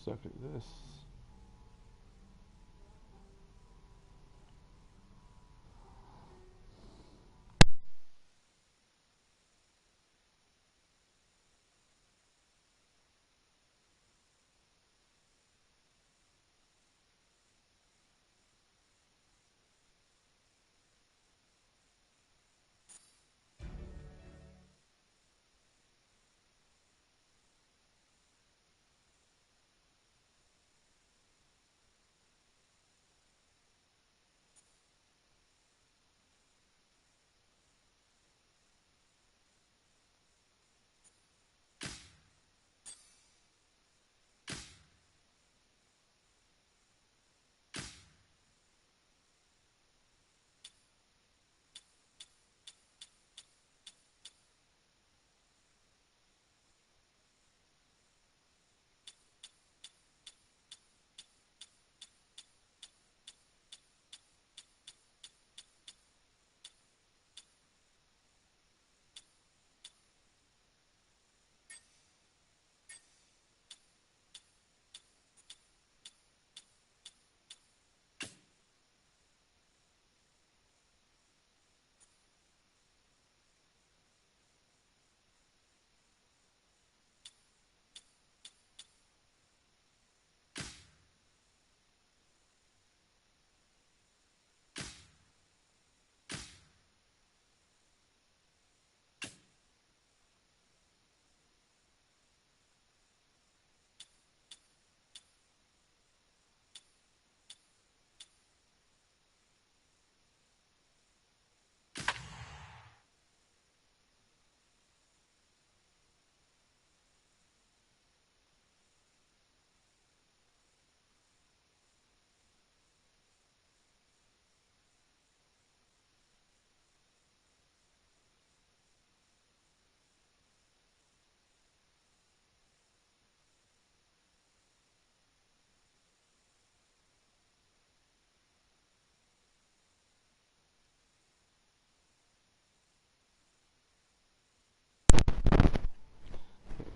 suck at this.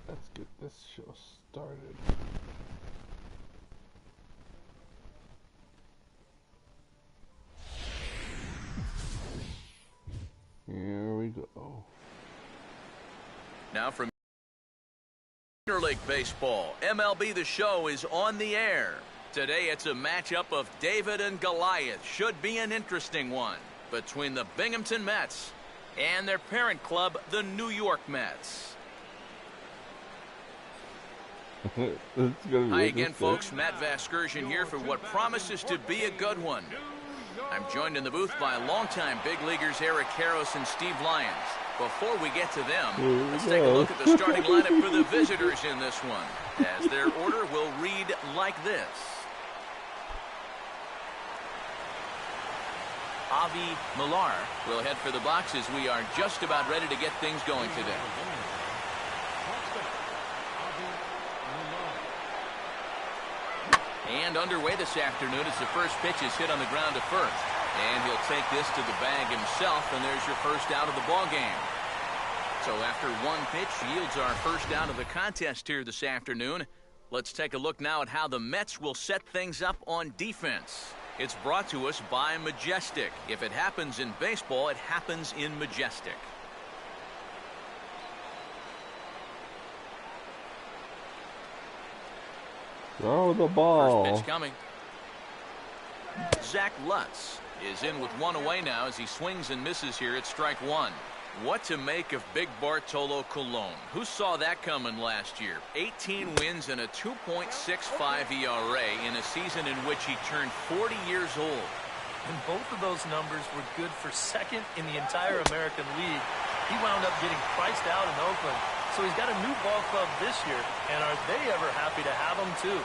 Let's get this show started. Here we go. Now from Interleague Baseball, MLB The Show is on the air. Today it's a matchup of David and Goliath. Should be an interesting one between the Binghamton Mets and their parent club, the New York Mets. Hi again, folks. Matt Vasgersian here for what promises to be a good one. I'm joined in the booth by longtime big leaguers Eric Karros and Steve Lyons. Before we get to them, let's take a look at the starting lineup for the visitors in this one, as their order will read like this. Avi Millar will head for the box as we are just about ready to get things going today. And underway this afternoon as the first pitch is hit on the ground to first. And he'll take this to the bag himself, and there's your first out of the ball game. So after one pitch yields our first out of the contest here this afternoon. Let's take a look now at how the Mets will set things up on defense. It's brought to us by Majestic. If it happens in baseball, it happens in Majestic. Throw the ball. First pitch coming. Zach Lutz is in with one away now as he swings and misses here at strike one. What to make of Big Bartolo Colon? Who saw that coming last year? 18 wins and a 2.65 ERA in a season in which he turned 40 years old. And both of those numbers were good for second in the entire American League. He wound up getting priced out in Oakland. So he's got a new ball club this year, and are they ever happy to have him too?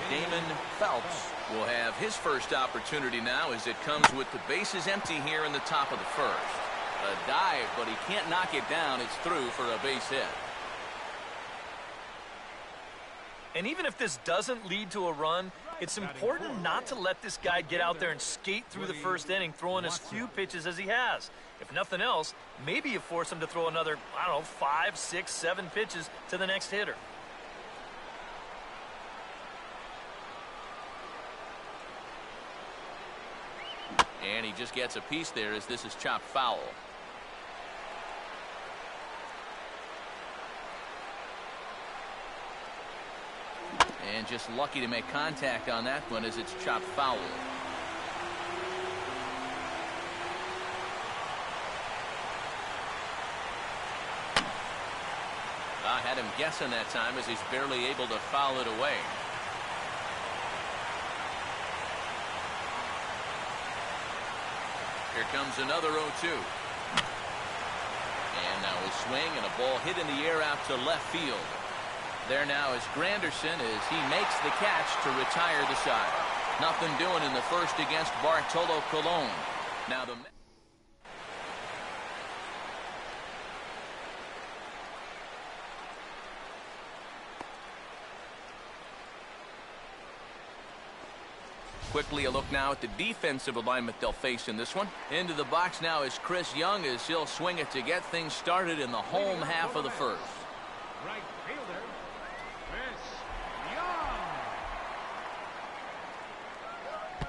Damon Phelps will have his first opportunity now as it comes with the bases empty here in the top of the first. A dive, but he can't knock it down. It's through for a base hit. And even if this doesn't lead to a run, it's important not to let this guy get out there and skate through the first inning, throwing as few pitches as he has. If nothing else, maybe you force him to throw another, 5, 6, 7 pitches to the next hitter. And he just gets a piece there as this is chopped foul. And just lucky to make contact on that one as it's chopped foul. I had him guessing that time as he's barely able to foul it away. Here comes another 0-2. And now a swing and a ball hit in the air out to left field. There now is Granderson as he makes the catch to retire the side. Nothing doing in the first against Bartolo Colon. Now the quickly a look now at the defensive alignment they'll face in this one. Into the box now is Chris Young as he'll swing it to get things started in the home half of the first. Right fielder, Chris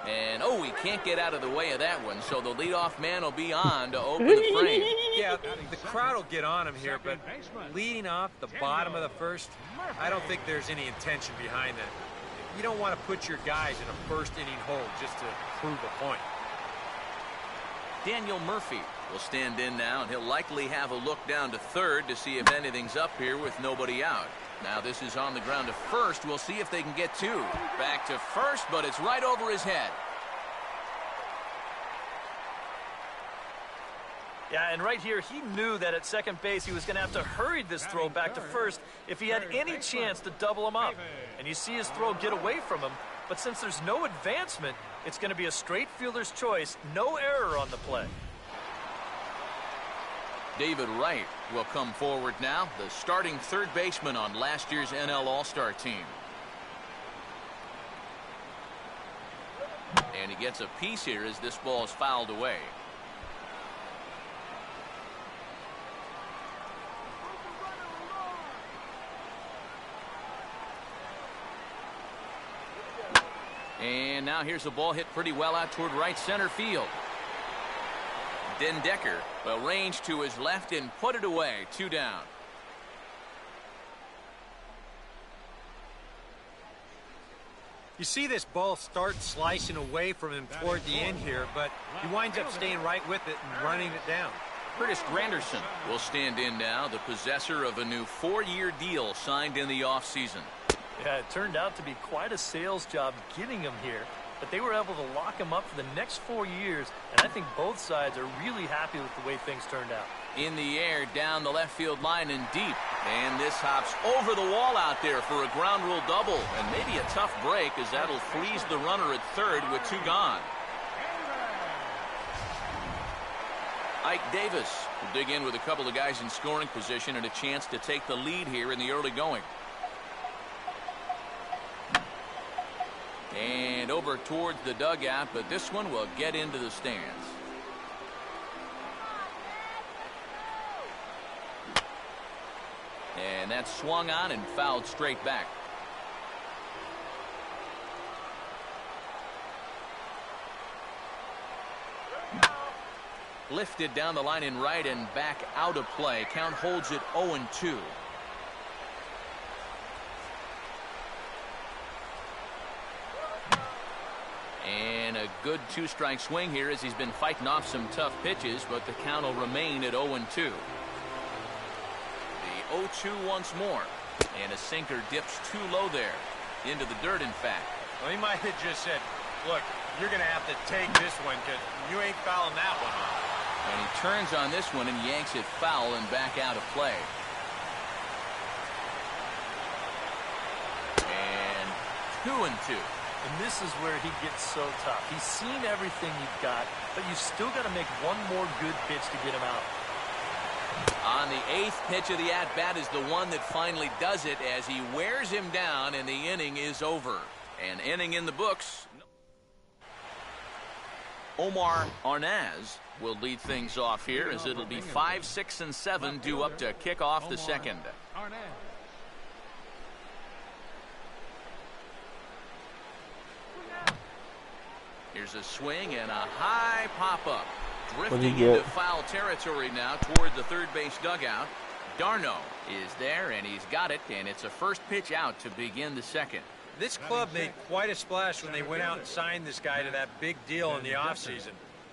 Young. And oh, he can't get out of the way of that one, so the leadoff man will be on to open the frame. Yeah, the crowd will get on him here, but leading off the bottom of the first, I don't think there's any intention behind that. You don't want to put your guys in a first-inning hole just to prove a point. Daniel Murphy will stand in now, and he'll likely have a look down to third to see if anything's up here with nobody out. Now this is on the ground to first. We'll see if they can get two. Back to first, but it's right over his head. Yeah, and right here, he knew that at second base he was going to have to hurry this throw back to first if he had any chance to double him up. And you see his throw get away from him, but since there's no advancement, it's going to be a straight fielder's choice, no error on the play. David Wright will come forward now, the starting third baseman on last year's NL All-Star team. And he gets a piece here as this ball is fouled away. And now here's a ball hit pretty well out toward right center field. Den Decker will range to his left and put it away. 2 down. You see this ball start slicing away from him toward the end here, but he winds up staying right with it and running it down. Curtis Granderson will stand in now, the possessor of a new 4-year deal signed in the offseason. Yeah, it turned out to be quite a sales job getting him here, but they were able to lock him up for the next 4 years, and I think both sides are really happy with the way things turned out. In the air, down the left field line and deep, and this hops over the wall out there for a ground rule double, and maybe a tough break as that'll freeze the runner at third with 2 gone. Ike Davis will dig in with a couple of guys in scoring position and a chance to take the lead here in the early going. And over towards the dugout, but this one will get into the stands. And that's swung on and fouled straight back. Lifted down the line in right and back out of play. Count holds it 0-2. And a good 2-strike swing here as he's been fighting off some tough pitches, but the count will remain at 0-2. The 0-2 once more. And a sinker dips too low there. Into the dirt, in fact. Well, he might have just said, look, you're going to have to take this one because you ain't fouling that one off. And he turns on this one and yanks it foul and back out of play. And 2-2. And this is where he gets so tough. He's seen everything you've got, but you still got to make one more good pitch to get him out. On the 8th pitch of the at-bat is the one that finally does it as he wears him down and the inning is over. An inning in the books. Omar Arnaz will lead things off here as it'll be 5, 6, and 7 due up to kick off the second. Here's a swing and a high pop-up. What'd Drifting he into get? foul territory now toward the third base dugout. Darno is there, and he's got it, and it's a first pitch out to begin the second. This club made quite a splash when they went out and signed this guy to that big deal in the offseason.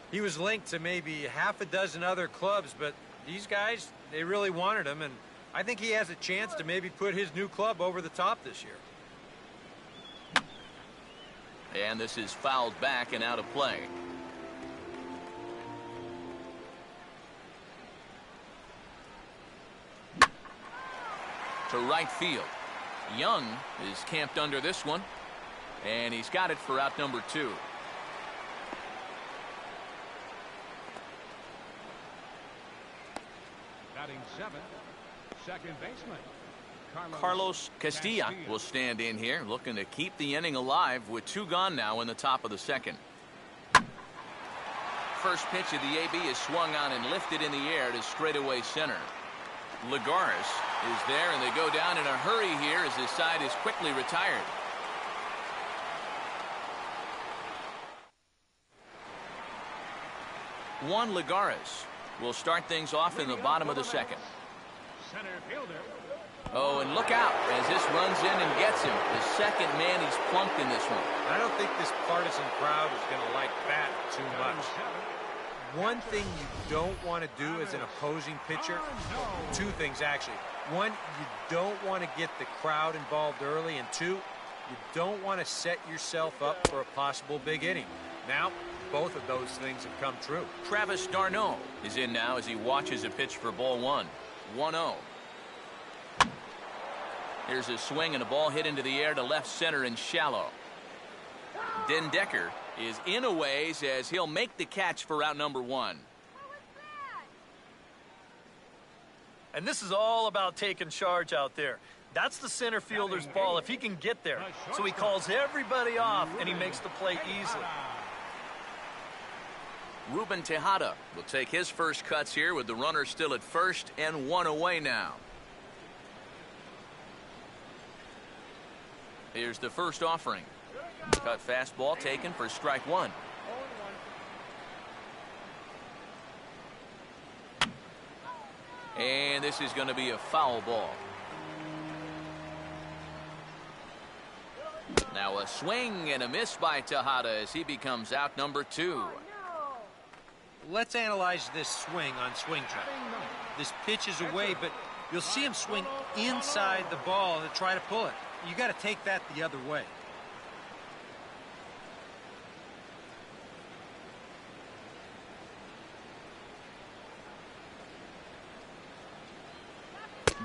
He was linked to maybe half a dozen other clubs, but these guys, they really wanted him, and I think he has a chance to maybe put his new club over the top this year. And this is fouled back and out of play. To right field. Young is camped under this one, and he's got it for out number 2. Batting 7th, second baseman Carlos Castilla will stand in here, looking to keep the inning alive with 2 gone now in the top of the second. First pitch of the AB is swung on and lifted in the air to straightaway center. Lagares is there, and they go down in a hurry here as his side is quickly retired. Juan Lagares will start things off in the bottom of the second. center fielder. Oh, and look out as this runs in and gets him. The second man he's plunked in this one. I don't think this partisan crowd is going to like that too much. One thing you don't want to do as an opposing pitcher, two things actually. One, you don't want to get the crowd involved early, and two, you don't want to set yourself up for a possible big inning. Now, both of those things have come true. Travis d'Arnaud is in now as he watches a pitch for ball 1. 1-0. Here's a swing and a ball hit into the air to left center and shallow. Den Decker is in a ways as he'll make the catch for out number 1. And this is all about taking charge out there. That's the center fielder's ball if he can get there. So he calls everybody off and he makes the play easily. Ruben Tejada will take his first cuts here with the runner still at first and 1 away now. Here's the first offering. Cut fastball taken for strike 1. And this is going to be a foul ball. Now a swing and a miss by Tejada as he becomes out number 2. Let's analyze this swing on Swing Track. This pitch is away, but you'll see him swing inside the ball to try to pull it. You got to take that the other way.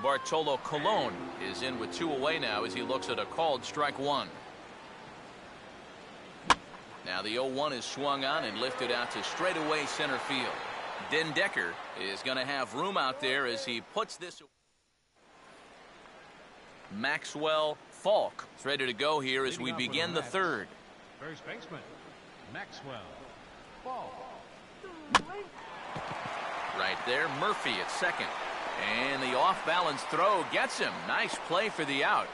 Bartolo Colon is in with 2 away now as he looks at a called strike 1. Now the 0-1 is swung on and lifted out to straightaway center field. Den Decker is going to have room out there as he puts this. Maxwell Falk is ready to go here as we begin the third. First baseman, Maxwell Falk. Right there, Murphy at second. And the off-balance throw gets him. Nice play for the out.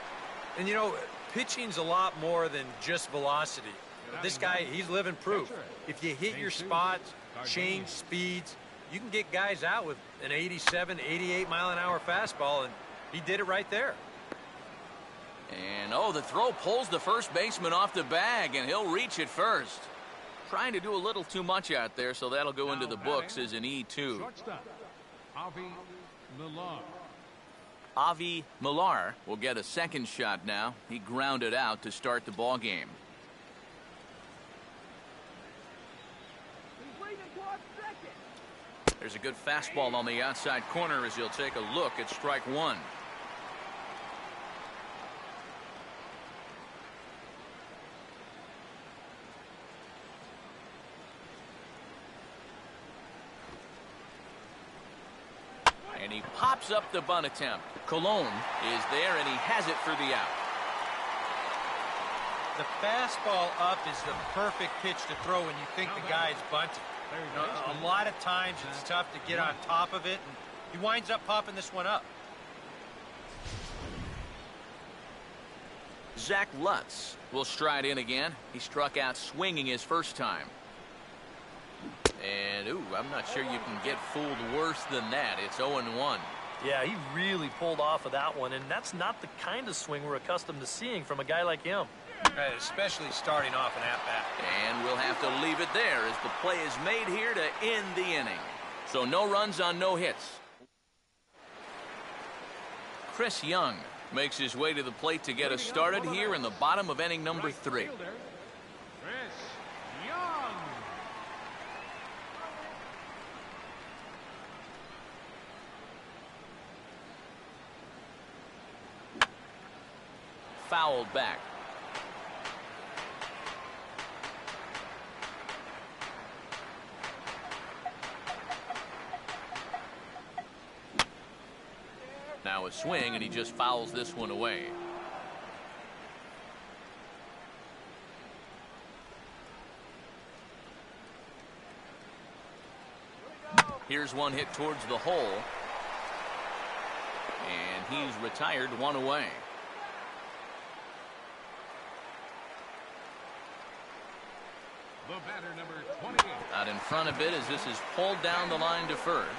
And you know, pitching's a lot more than just velocity. This guy, he's living proof. If you hit your spots, change speeds, you can get guys out with an 87, 88 mile an hour fastball, and he did it right there. And oh, the throw pulls the first baseman off the bag, and he'll reach it first. Trying to do a little too much out there, so that'll go into the books as an E2. Shortstop, Avi Millar. Avi Millar will get a second shot now. He grounded out to start the ball game. There's a good fastball on the outside corner as he'll take a look at strike 1. And he pops up the bunt attempt. Colon is there, and he has it for the out. The fastball up is the perfect pitch to throw when you think the guy's bunting. You know, a lot of times it's tough to get on top of it, and he winds up popping this one up. Zach Lutz will stride in again. He struck out swinging his first time. And, ooh, I'm not sure you can get fooled worse than that. It's 0-1. Yeah, he really pulled off of that one, and that's not the kind of swing we're accustomed to seeing from a guy like him. Right, especially starting off an at-bat. And we'll have to leave it there as the play is made here to end the inning. So no runs on no hits. Chris Young makes his way to the plate to get us started here in the bottom of inning number 3. Chris Young. Fouled back. Now a swing, and he just fouls this one away. Here's one hit towards the hole. And he's retired, one away. The batter, number 28. Out in front a bit as this is pulled down the line to first.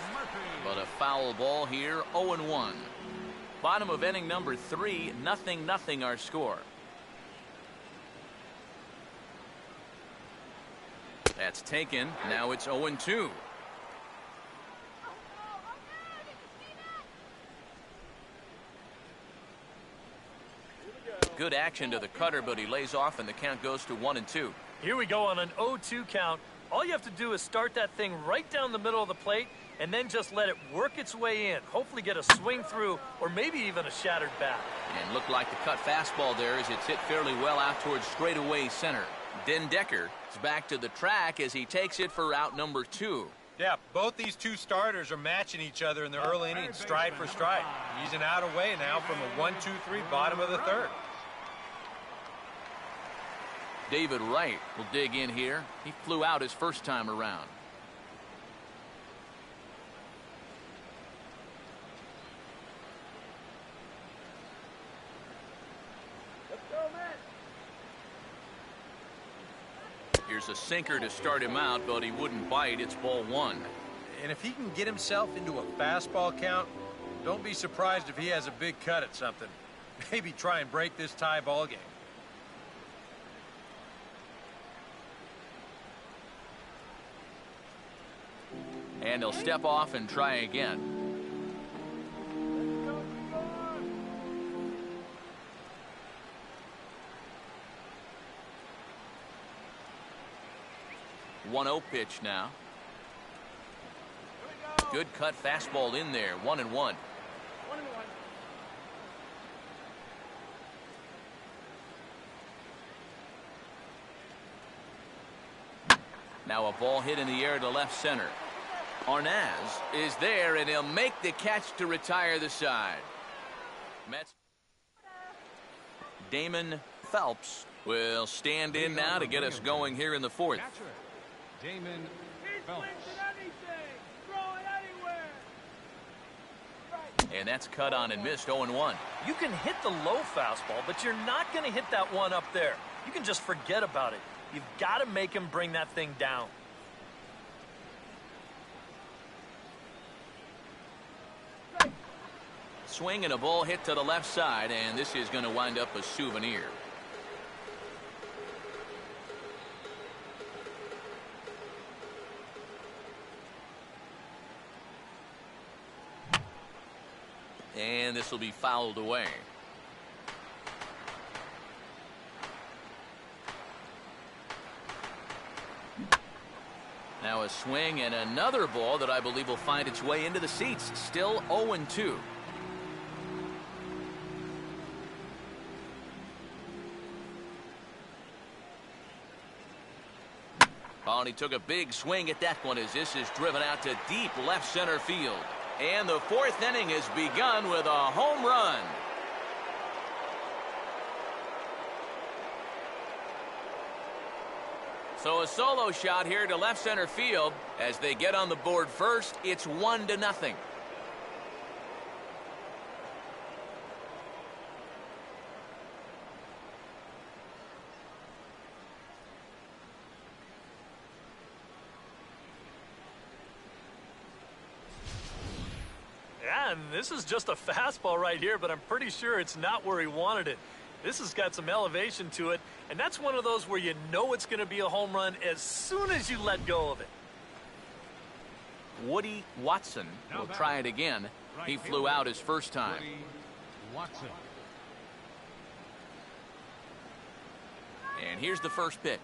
But a foul ball here, 0-1. Bottom of inning number 3, 0-0 our score. That's taken. Now it's 0-2. Good action to the cutter, but he lays off and the count goes to 1-2. Here we go on an 0-2 count. All you have to do is start that thing right down the middle of the plate and then just let it work its way in. Hopefully get a swing through or maybe even a shattered bat. And looked like the cut fastball there as it's hit fairly well out towards straightaway center. Den Decker is back to the track as he takes it for out number 2. Yeah, both these two starters are matching each other in the early innings, stride for stride. He's an out away now from a 1-2-3 bottom of the 3rd. David Wright will dig in here. He flew out his first time around. Here's a sinker to start him out, but he wouldn't bite. It's ball 1. And if he can get himself into a fastball count, don't be surprised if he has a big cut at something. Maybe try and break this tie ball game. And he'll step off and try again. One 0 pitch now. Good cut fastball in there. 1-1. Now a ball hit in the air to left center. Arnaz is there, and he'll make the catch to retire the side. Mets. Damon Phelps will stand in now to get us going here in the 4th. Catcher, Damon Phelps. And that's cut on and missed, 0-1. You can hit the low fastball, but you're not going to hit that one up there. You can just forget about it. You've got to make him bring that thing down. Swing and a ball hit to the left side, and this is going to wind up a souvenir. And this will be fouled away. Now a swing and another ball that I believe will find its way into the seats. Still 0-2. Oh, and he took a big swing at that one as this is driven out to deep left center field. And the 4th inning has begun with a home run. So a solo shot here to left center field. As they get on the board first, it's 1-0. Yeah, and this is just a fastball right here, but I'm pretty sure it's not where he wanted it. This has got some elevation to it, and that's one of those where you know it's going to be a home run as soon as you let go of it. Woody Watson will try it again. He flew out his first time. Woody Watson. And here's the first pitch.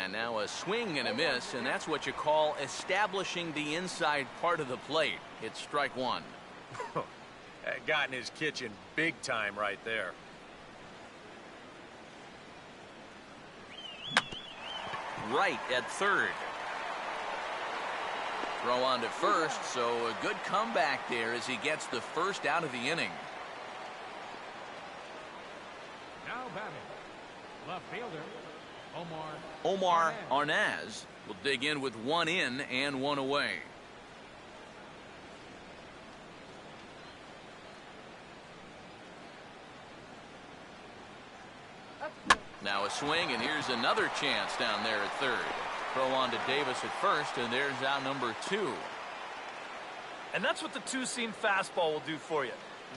And now a swing and a miss, and that's what you call establishing the inside part of the plate. It's strike one. Got in his kitchen big time right there. Right at third. Throw on to first, so a good comeback there as he gets the first out of the inning. Now batting, left fielder, Omar Arnaz will dig in with one in and one away. Now a swing, and here's another chance down there at third. Throw on to Davis at first, and there's out number two. And that's what the two-seam fastball will do for you.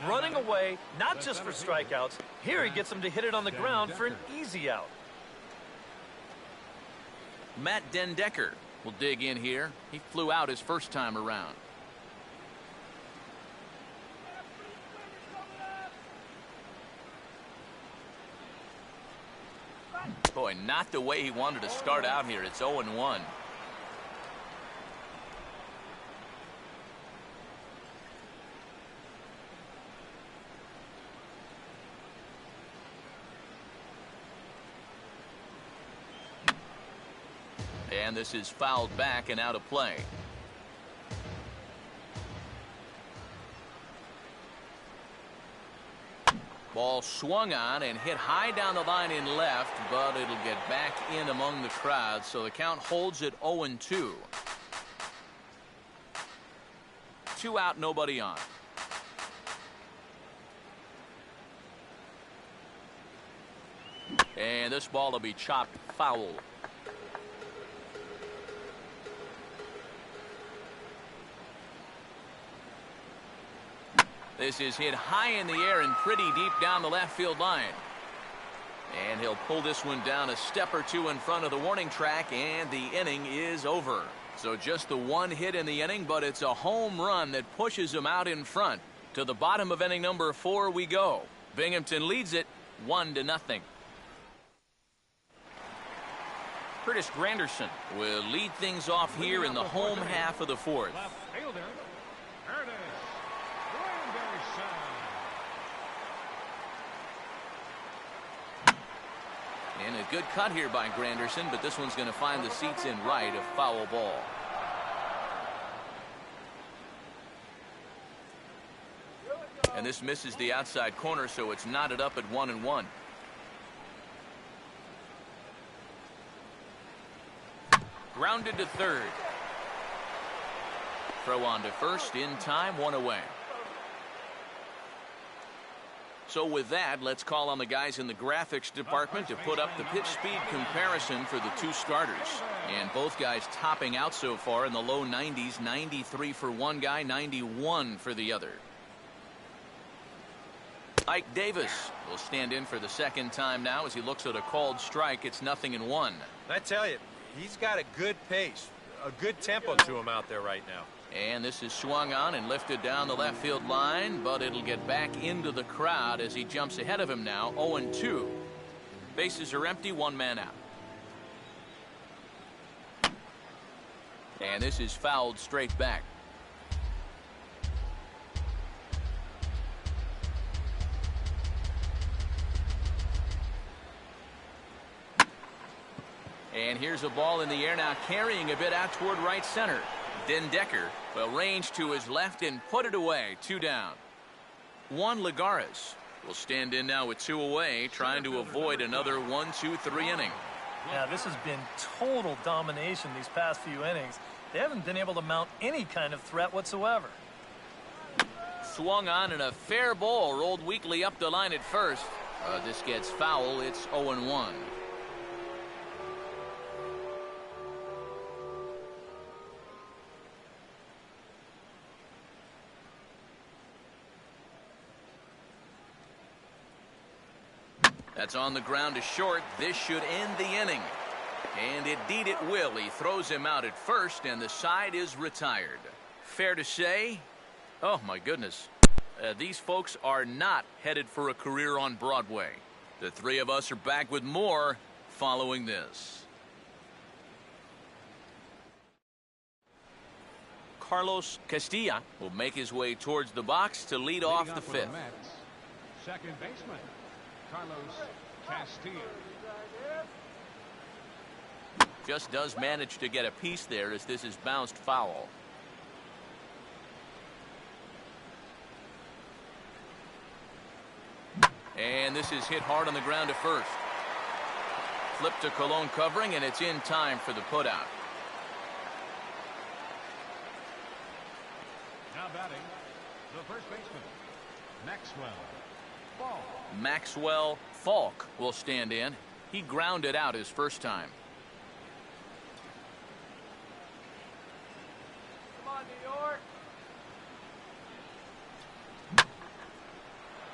Running away, not just for strikeouts. Here he gets him to hit it on the ground for an easy out. Matt Den Decker will dig in here. He flew out his first time around. Boy, not the way he wanted to start out here. It's 0-1. And this is fouled back and out of play. Ball swung on and hit high down the line in left, but it'll get back in among the crowd, so the count holds at 0-2. 2 out, nobody on. And this ball will be chopped foul. This is hit high in the air and pretty deep down the left field line. And he'll pull this one down a step or two in front of the warning track, and the inning is over. So just the one hit in the inning, but it's a home run that pushes him out in front. To the bottom of inning number 4 we go. Binghamton leads it 1-0. Curtis Granderson will lead things off here in the home half of the 4th. left fielder, Curtis Granderson. And a good cut here by Granderson, but this one's going to find the seats in right, a foul ball. And this misses the outside corner, so it's knotted up at 1-1. Grounded to third. Throw on to first in time, 1 away. So with that, let's call on the guys in the graphics department to put up the pitch speed comparison for the two starters. And both guys topping out so far in the low 90s, 93 for one guy, 91 for the other. Ike Davis will stand in for the second time now as he looks at a called strike. It's 0-1. I tell you, he's got a good pace, a good tempo to him out there right now. And this is swung on and lifted down the left field line, but it'll get back into the crowd as he jumps ahead of him now, 0-2. Bases are empty, 1 man out. And this is fouled straight back. And here's a ball in the air now, carrying a bit out toward right center. Den Decker will range to his left and put it away. 2 down. Juan Lagares will stand in now with 2 away, trying to avoid another 1-2-3 inning. Yeah, this has been total domination these past few innings. They haven't been able to mount any kind of threat whatsoever. Swung on and a fair ball rolled weakly up the line at first. This gets foul. It's 0-1. That's on the ground to short. This should end the inning. And indeed it will. He throws him out at first, and the side is retired. Fair to say, oh my goodness, these folks are not headed for a career on Broadway. The three of us are back with more following this. Carlos Castilla will make his way towards the box to lead off the fifth. Second baseman, Carlos Castilla. Just does manage to get a piece there as this is bounced foul. And this is hit hard on the ground at first. Flip to Colon covering, and it's in time for the putout. Now batting, the first baseman, Maxwell Falk. Maxwell Falk will stand in. He grounded out his first time. Come on, New York.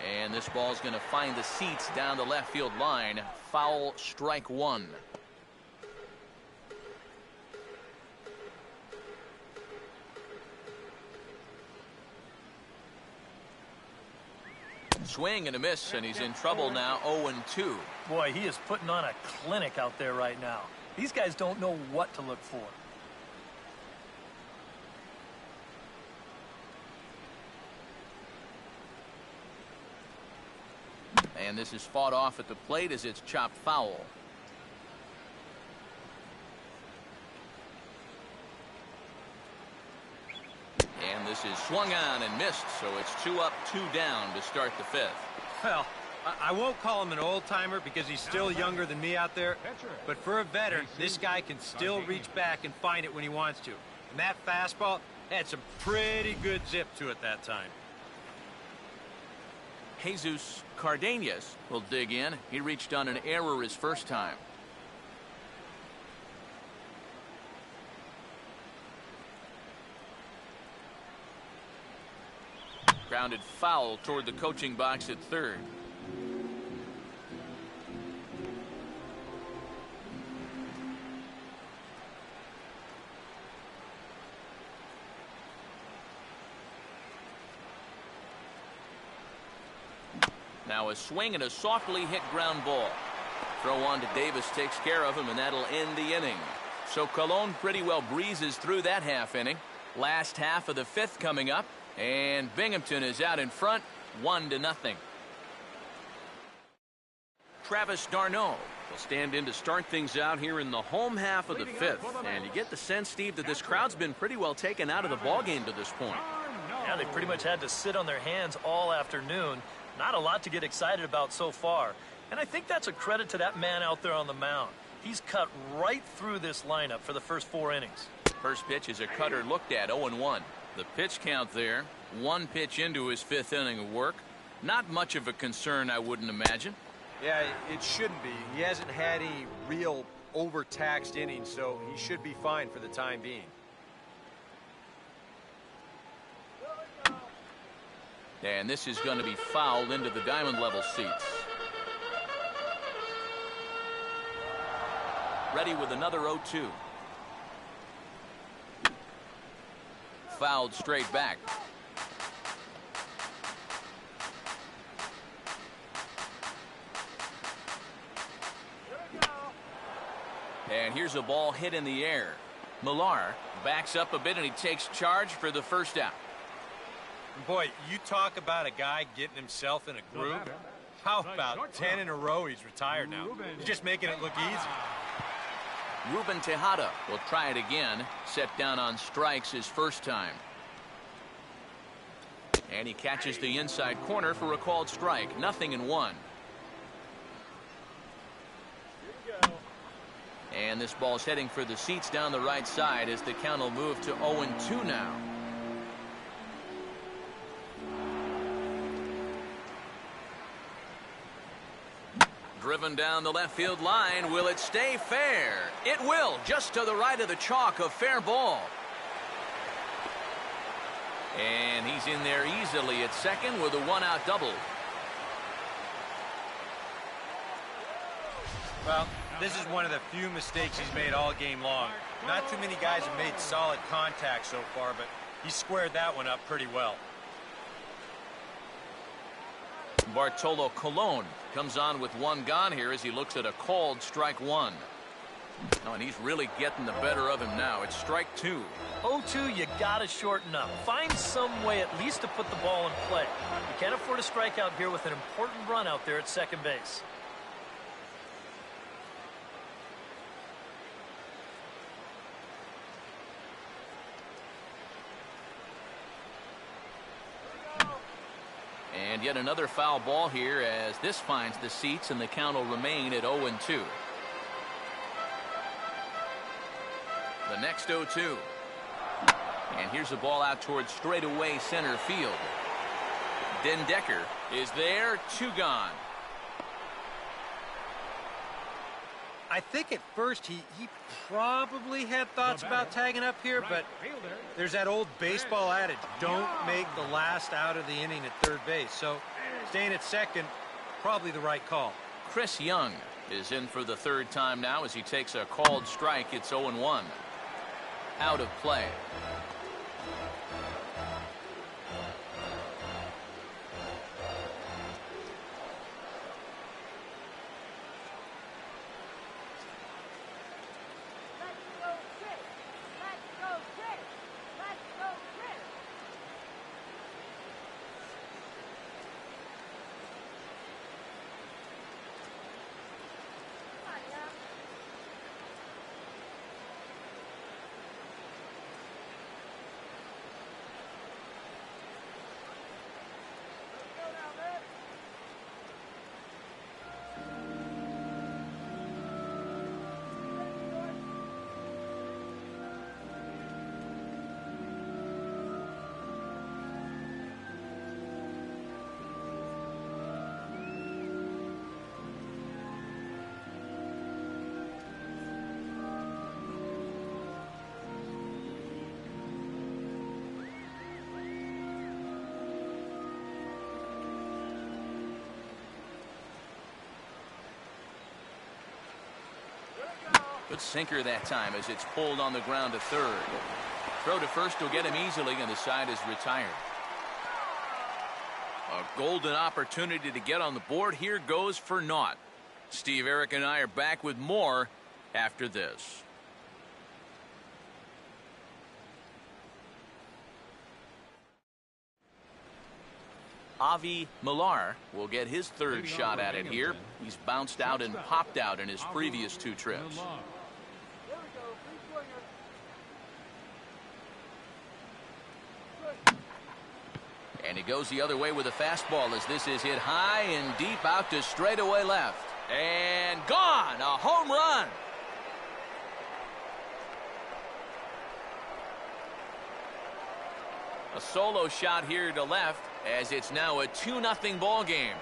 And this ball's going to find the seats down the left field line. Foul, strike one. Swing and a miss, and he's in trouble now. 0-2. Boy, he is putting on a clinic out there right now. These guys don't know what to look for. And this is fought off at the plate as it's chopped foul. And this is swung on and missed, so it's 2 up, 2 down to start the fifth. Well, I won't call him an old-timer because he's still younger than me out there. But for a veteran, this guy can still reach back and find it when he wants to. And that fastball had some pretty good zip to it that time. Jesus Cardenas will dig in. He reached on an error his first time. Grounded foul toward the coaching box at third. Now a swing and a softly hit ground ball. Throw on to Davis takes care of him, and that'll end the inning. So Colon pretty well breezes through that half inning. Last half of the fifth coming up, and Binghamton is out in front, 1-0. Travis d'Arnaud will stand in to start things out here in the home half of the fifth. And you get the sense, Steve, that this crowd's been pretty well taken out of the ballgame to this point. Yeah, they pretty much had to sit on their hands all afternoon. Not a lot to get excited about so far. And I think that's a credit to that man out there on the mound. He's cut right through this lineup for the first 4 innings. First pitch is a cutter looked at, 0-1. The pitch count there, 1 pitch into his 5th inning of work. Not much of a concern, I wouldn't imagine. Yeah, it shouldn't be. He hasn't had any real overtaxed innings, so he should be fine for the time being. And this is going to be fouled into the diamond level seats. Ready with another 0-2. Fouled straight back. And here's a ball hit in the air. Millar backs up a bit and he takes charge for the first out. Boy, you talk about a guy getting himself in a groove. How about 10 in a row he's retired now? He's just making it look easy. Ruben Tejada will try it again. Set down on strikes his first time. And he catches the inside corner for a called strike. 0-1. And this ball's heading for the seats down the right side as the count will move to 0-2 now. Driven down the left field line. Will it stay fair? It will, just to the right of the chalk, a fair ball. And he's in there easily at second with a 1-out double. Well, this is one of the few mistakes he's made all game long. Not too many guys have made solid contact so far, but he squared that one up pretty well. Bartolo Colon comes on with one gone here as he looks at a called strike one. Oh, and he's really getting the better of him now. It's strike two. 0-2, you got to shorten up. Find some way at least to put the ball in play. You can't afford a strikeout here with an important run out there at second base. And yet another foul ball here as this finds the seats and the count will remain at 0-2. The next 0-2. And here's a ball out towards straightaway center field. Den Decker is there, two gone. I think at first he probably had thoughts about tagging up here, but there's that old baseball adage, don't make the last out of the inning at third base. So staying at second, probably the right call. Chris Young is in for the third time now as he takes a called strike. It's 0-1. Out of play. Good sinker that time as it's pulled on the ground to third. Throw to first will get him easily, and the side is retired. A golden opportunity to get on the board here goes for naught. Steve, Eric, and I are back with more after this. Avi Millar will get his third shot at it here. He's bounced out and popped out in his previous two trips. And he goes the other way with a fastball as this is hit high and deep out to straightaway left. And gone! A home run! A solo shot here to left as it's now a 2-0 ball game.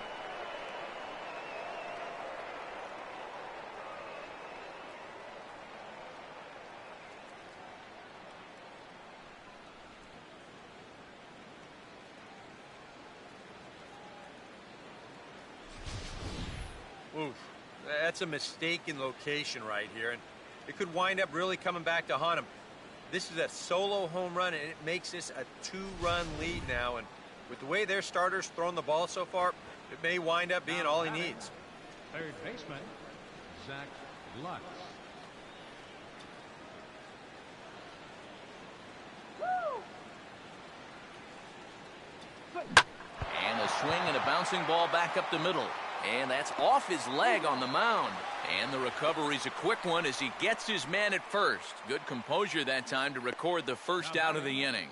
Oof, that's a mistaken location right here, and it could wind up really coming back to haunt him. This is a solo home run, and it makes this a 2-run lead now, and with the way their starters throwing the ball so far, it may wind up being all he needs. Third baseman, Zach Lutz. And a swing and a bouncing ball back up the middle. And that's off his leg on the mound. And the recovery's a quick one as he gets his man at first. Good composure that time to record the first out of the inning.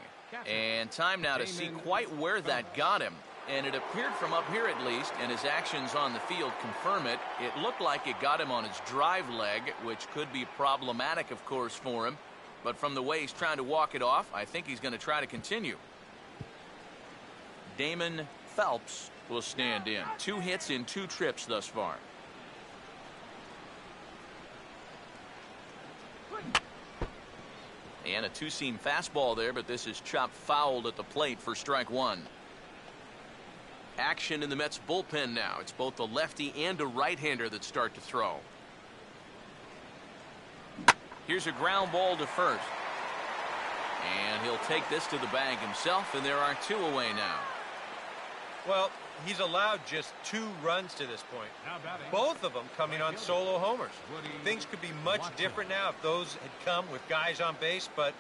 And time now to see quite where that got him. And it appeared from up here at least, and his actions on the field confirm it. It looked like it got him on his drive leg, which could be problematic, of course, for him. But from the way he's trying to walk it off, I think he's going to try to continue. Damon Phelps will stand in. 2 hits in 2 trips thus far. And a 2-seam fastball there, but this is chopped fouled at the plate for strike one. Action in the Mets bullpen now. It's both a lefty and a right-hander that start to throw. Here's a ground ball to first. And he'll take this to the bag himself, and there are 2 away now. Well, he's allowed just 2 runs to this point. Both of them coming on solo homers. Things could be much different now if those had come with guys on base, but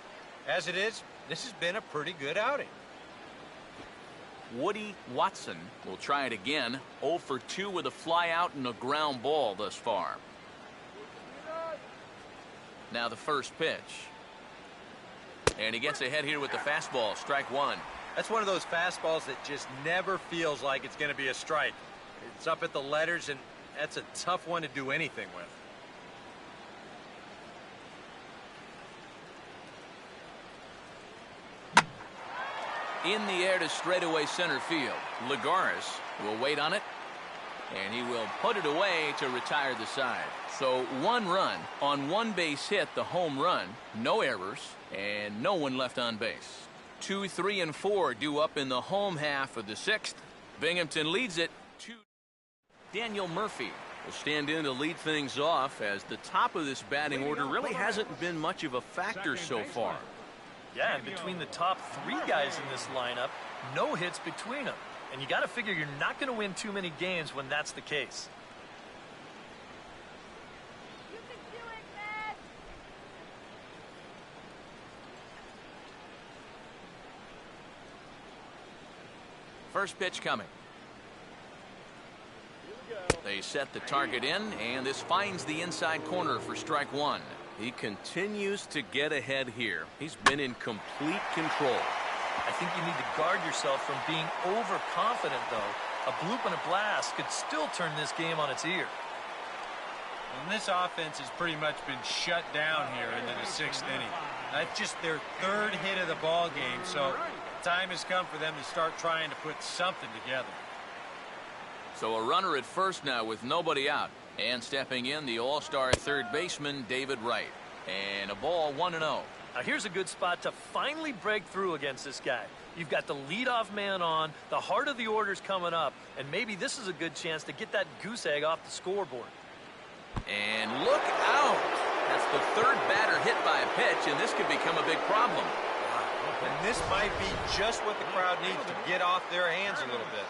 as it is, this has been a pretty good outing. Woody Watson will try it again. 0 for 2 with a fly out and a ground ball thus far. Now the first pitch. And he gets ahead here with the fastball. Strike 1. That's one of those fastballs that just never feels like it's going to be a strike. It's up at the letters, and that's a tough one to do anything with. In the air to straightaway center field. Lagares will wait on it, and he will put it away to retire the side. So 1 run on 1 base hit, the home run, no errors, and no one left on base. 2, 3, and 4 due up in the home half of the 6th. Binghamton leads it 2. Daniel Murphy will stand in to lead things off, as the top of this batting order really hasn't been much of a factor so far. Yeah, and between the top 3 guys in this lineup, no hits between them. And you got to figure you're not going to win too many games when that's the case. You can do it, man. First pitch coming. They set the target in, and this finds the inside corner for strike 1. He continues to get ahead here. He's been in complete control. I think you need to guard yourself from being overconfident, though. A bloop and a blast could still turn this game on its ear. And this offense has pretty much been shut down here into the 6th inning. That's just their 3rd hit of the ball game, so time has come for them to start trying to put something together. So a runner at first now with nobody out. And stepping in, the all-star 3rd baseman, David Wright. And a ball 1-0. Now here's a good spot to finally break through against this guy. You've got the leadoff man on, the heart of the order's coming up, and maybe this is a good chance to get that goose egg off the scoreboard. And look out! That's the 3rd batter hit by a pitch, and this could become a big problem. And this might be just what the crowd needs to get off their hands a little bit.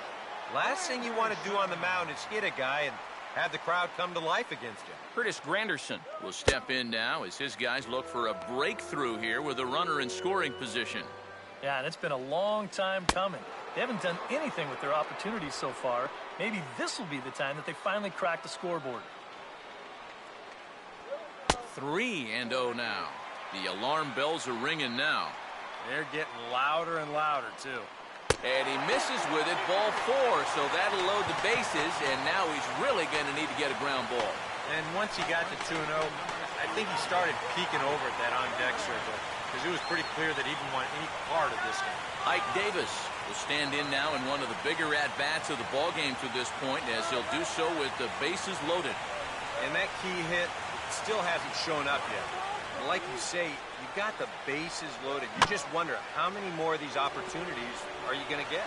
Last thing you want to do on the mound is hit a guy and have the crowd come to life against you. Curtis Granderson will step in now as his guys look for a breakthrough here with a runner in scoring position. Yeah, and it's been a long time coming. They haven't done anything with their opportunities so far. Maybe this will be the time that they finally crack the scoreboard. 3-0 now. The alarm bells are ringing now. They're getting louder and louder, too. And he misses with it, ball 4, so that'll load the bases, and now he's really going to need to get a ground ball. And once he got to 2-0, I think he started peeking over at that on-deck circle, because it was pretty clear that he didn't want any part of this game. Ike Davis will stand in now in one of the bigger at-bats of the ballgame to this point, as he'll do so with the bases loaded. And that key hit still hasn't shown up yet. Like you say, you've got the bases loaded. You just wonder how many more of these opportunities are you going to get?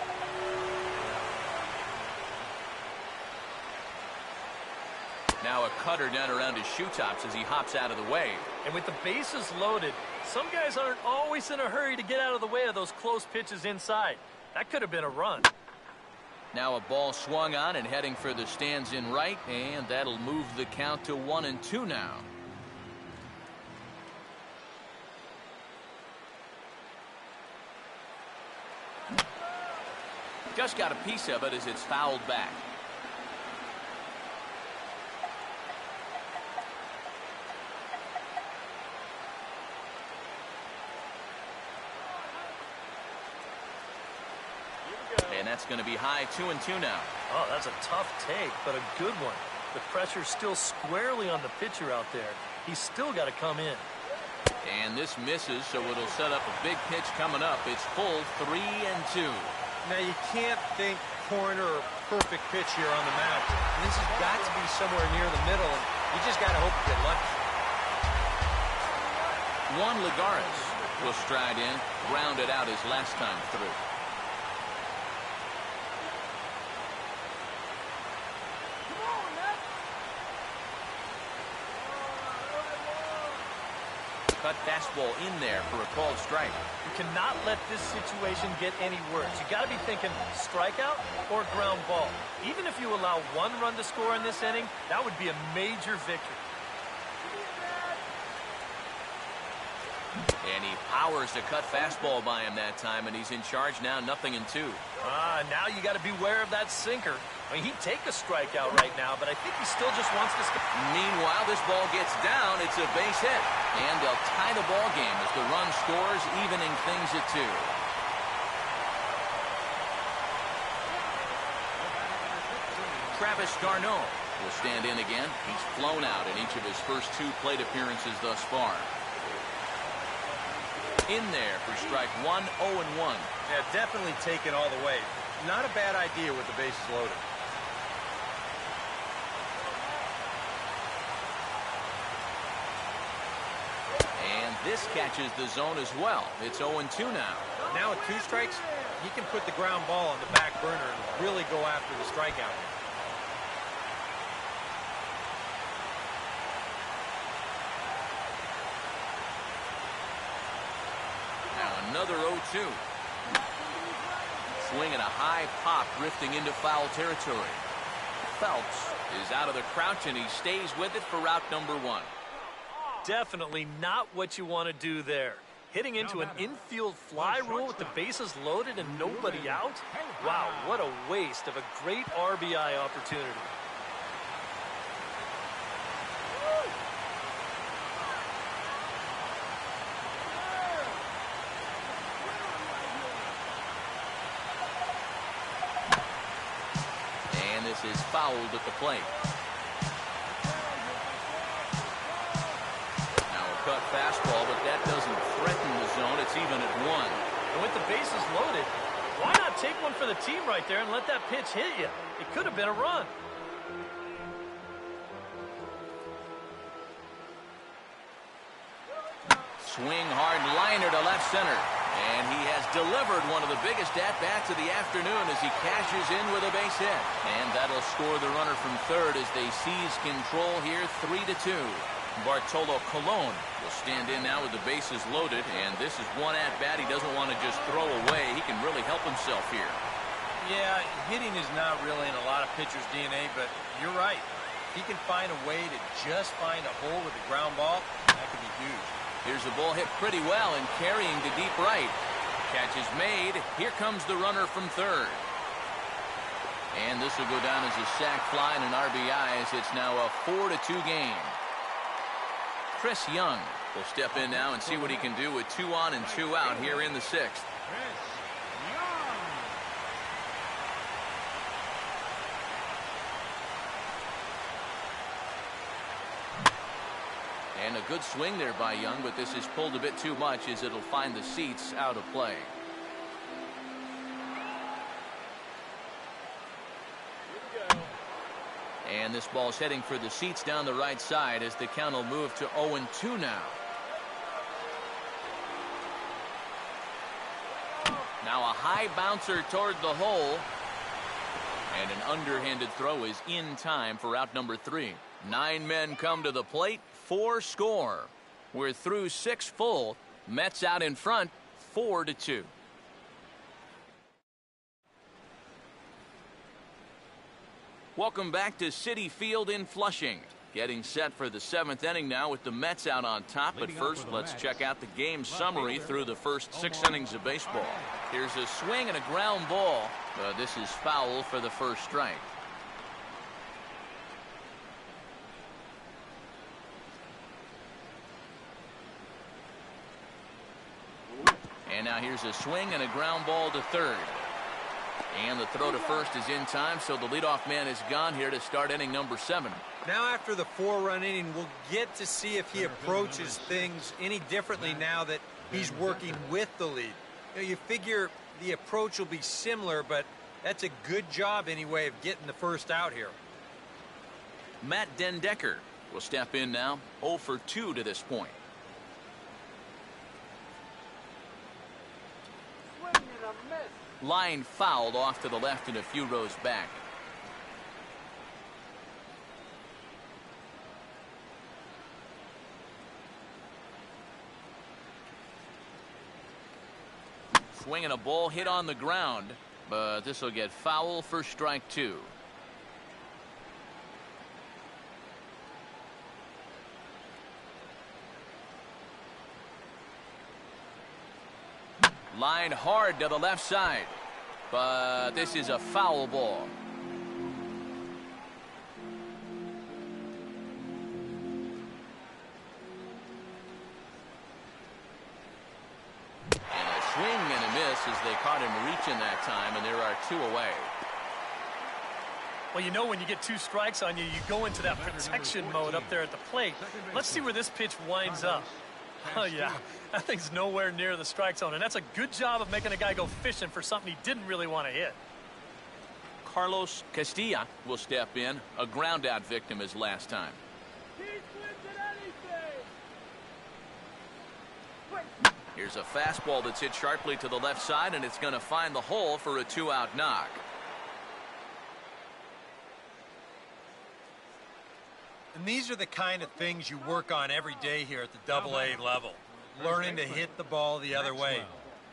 Now a cutter down around his shoe tops as he hops out of the way. And with the bases loaded, some guys aren't always in a hurry to get out of the way of those close pitches inside. That could have been a run. Now a ball swung on and heading for the stands in right, and that'll move the count to 1-2 now. Just got a piece of it as it's fouled back. And that's going to be high 2-2 now. Oh, that's a tough take, but a good one. The pressure's still squarely on the pitcher out there. He's still got to come in. And this misses, so it'll set up a big pitch coming up. It's full 3-2. Now, you can't think corner or perfect pitch here on the mound. This has got to be somewhere near the middle, and you just got to hope to get lucky. Juan Lagares will stride in, grounded out his last time through. cut fastball in there for a called strike. You cannot let this situation get any worse. You got to be thinking strikeout or ground ball. Even if you allow one run to score in this inning, that would be a major victory. And he powers the cut fastball by him that time, and he's in charge now, 0-2. Now you got to beware of that sinker. I mean, he'd take a strikeout right now, but I think he still just wants to... Meanwhile, this ball gets down. It's a base hit. And they'll tie the ball game as the run scores, evening things at 2. Travis d'Arnaud will stand in again. He's flown out in each of his first 2 plate appearances thus far. In there for strike 1, 0-1. Yeah, definitely take it all the way. Not a bad idea with the bases loaded. And this catches the zone as well. It's 0-2 now. Now with 2 strikes, he can put the ground ball on the back burner and really go after the strikeout. Another 0-2. Swing and a high pop drifting into foul territory. Phelps is out of the crouch and he stays with it for route number 1. Definitely not what you want to do there. Hitting into an infield fly rule with the bases loaded and nobody out? Wow, what a waste of a great RBI opportunity. Is fouled at the plate. Now a cut fastball, but that doesn't threaten the zone. It's even at 1. And with the bases loaded, why not take one for the team right there and let that pitch hit you? It could have been a run. Swing hard liner to left center. And he has delivered one of the biggest at-bats of the afternoon as he cashes in with a base hit. And that'll score the runner from third as they seize control here, 3-2. Bartolo Colon will stand in now with the bases loaded. And this is one at-bat he doesn't want to just throw away. He can really help himself here. Yeah, hitting is not really in a lot of pitchers' DNA, but you're right. If he can find a way to just find a hole with a ground ball, that could be huge. Here's a ball hit pretty well and carrying to deep right. Catch is made. Here comes the runner from third. And this will go down as a sac fly and an RBI as it's now a 4-2 game. Chris Young will step in now and see what he can do with 2 on and 2 out here in the 6th. And a good swing there by Young, but this is pulled a bit too much as it'll find the seats out of play. And this ball's heading for the seats down the right side as the count will move to 0-2 now. Now a high bouncer toward the hole. And an underhanded throw is in time for out number 3. 9 men come to the plate, 4 score. We're through 6 full. Mets out in front, 4-2. Welcome back to Citi Field in Flushing. Getting set for the 7th inning now with the Mets out on top. But first, let's check out the game summary through the first 6 innings of baseball. Here's a swing and a ground ball. This is foul for the first strike. And now here's a swing and a ground ball to third. And the throw to first is in time, so the leadoff man is gone here to start inning number 7. Now after the 4-run inning, we'll get to see if he approaches things any differently now that he's working with the lead. You figure the approach will be similar, but that's a good job anyway of getting the first out here. Matt den Dekker will step in now, 0 for 2 to this point. Line fouled off to the left and a few rows back. swing and a ball hit on the ground, but this will get foul for strike 2. Line hard to the left side, but this is a foul ball. And a swing and a miss as they caught him reaching that time, and there are 2 away. Well, you know when you get 2 strikes on you, you go into that protection mode up there at the plate. Let's see where this pitch winds up. Oh, yeah, that thing's nowhere near the strike zone, and that's a good job of making a guy go fishing for something he didn't really want to hit. Carlos Castilla will step in, a ground-out victim his last time. Here's a fastball that's hit sharply to the left side, and it's going to find the hole for a 2-out knock. And these are the kind of things you work on every day here at the Double-A level. Learning to hit the ball the other way.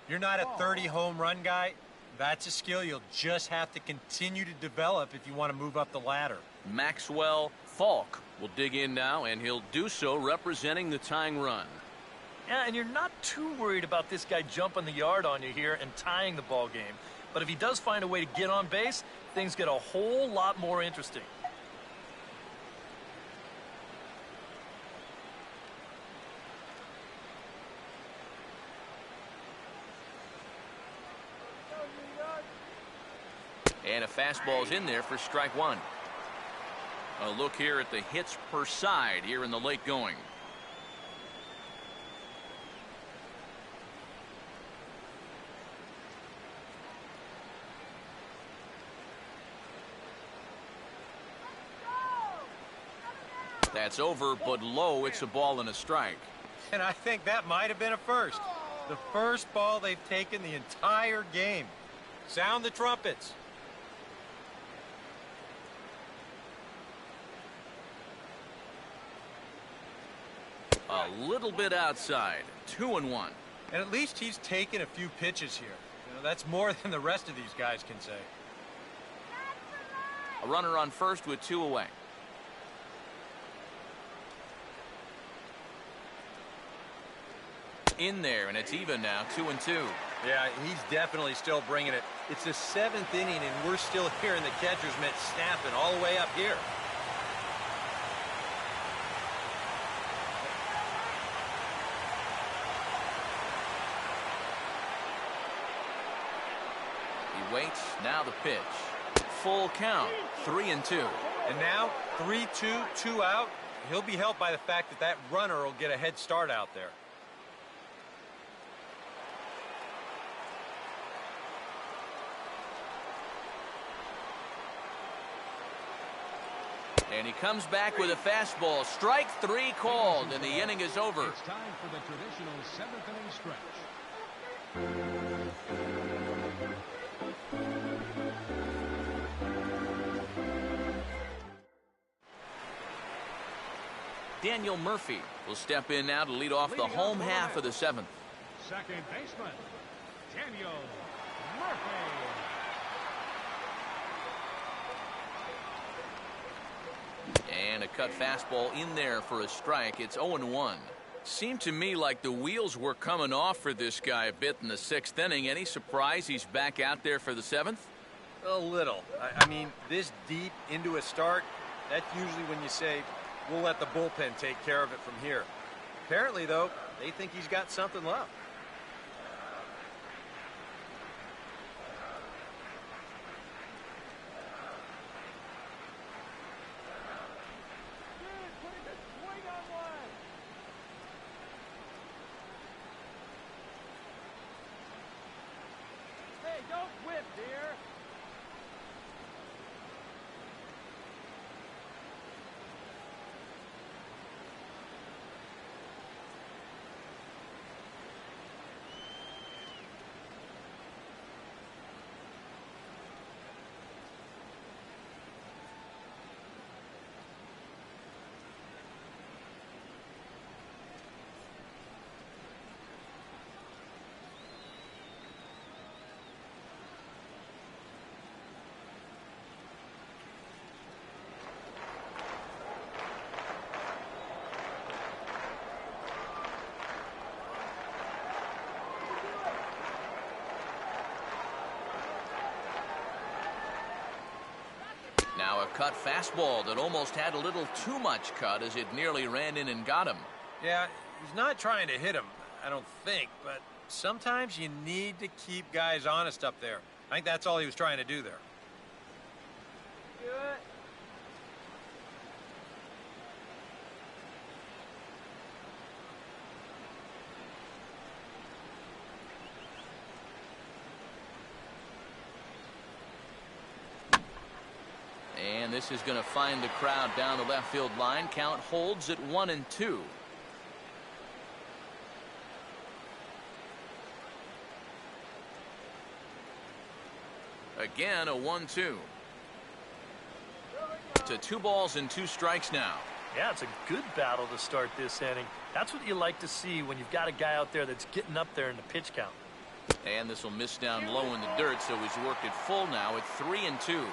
You're not a 30 home run guy. That's a skill you'll just have to continue to develop if you want to move up the ladder. Maxwell Falk will dig in now, and he'll do so representing the tying run. Yeah, and you're not too worried about this guy jumping the yard on you here and tying the ball game. But if he does find a way to get on base, things get a whole lot more interesting. And a fastball's in there for strike 1. A look here at the hits per side here in the late going. That's over, but low. It's a ball and a strike. And I think that might have been a first. The first ball they've taken the entire game. Sound the trumpets. A little bit outside. 2-1. And at least he's taken a few pitches here. You know, that's more than the rest of these guys can say. A runner on first with 2 away. In there, and it's even now, 2-2. Yeah, he's definitely still bringing it. It's the 7th inning, and we're still hearing the catcher's mitt snapping all the way up here. He waits, now the pitch. Full count, 3-2. And now, 3-2, 2 out. He'll be helped by the fact that that runner will get a head start out there. And he comes back with a fastball. Strike 3 called, and the inning is over. It's time for the traditional 7th inning stretch. Daniel Murphy will step in now to lead off the home half of the 7th. Second baseman, Daniel Murphy. And a cut fastball in there for a strike. It's 0-1. Seemed to me like the wheels were coming off for this guy a bit in the 6th inning. Any surprise he's back out there for the 7th? A little. I mean, this deep into a start, that's usually when you say, we'll let the bullpen take care of it from here. Apparently, though, they think he's got something left. cut fastball that almost had a little too much cut as it nearly ran in and got him. Yeah, he's not trying to hit him, I don't think, but sometimes you need to keep guys honest up there. I think that's all he was trying to do there. And this is going to find the crowd down the left field line. Count holds at 1-2. Again, a 1-2. To 2 balls and 2 strikes now. Yeah, it's a good battle to start this inning. That's what you like to see when you've got a guy out there that's getting up there in the pitch count. And this will miss down low in the dirt, so he's worked it full now at 3-2.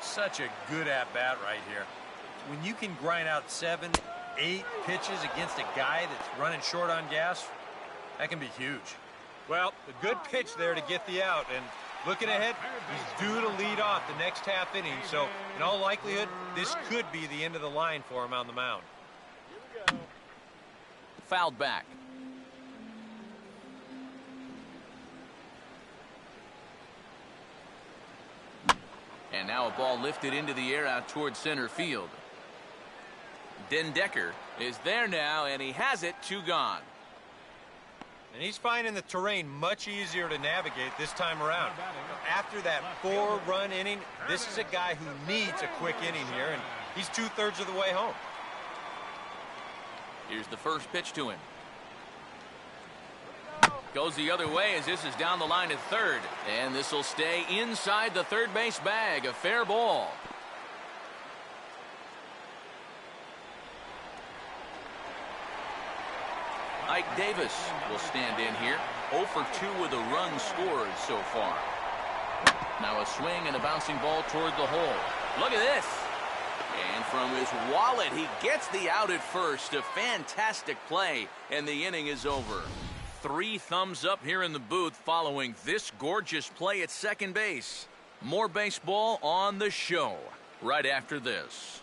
Such a good at-bat right here. When you can grind out 7, 8 pitches against a guy that's running short on gas, that can be huge. Well, a good pitch there to get the out, and looking ahead, he's due to lead off the next half inning, so in all likelihood, this could be the end of the line for him on the mound. Fouled back. And now a ball lifted into the air out towards center field. Den Decker is there now, and he has it. 2 gone. And he's finding the terrain much easier to navigate this time around. After that 4-run inning, this is a guy who needs a quick inning here, and he's 2/3 of the way home. Here's the first pitch to him. Goes the other way as this is down the line at third. And this will stay inside the third base bag. A fair ball. Ike Davis will stand in here. 0 for 2 with a run scored so far. Now a swing and a bouncing ball toward the hole. Look at this. And from his wallet, he gets the out at first. A fantastic play, and the inning is over. 3 thumbs up here in the booth following this gorgeous play at second base. More baseball on the show right after this.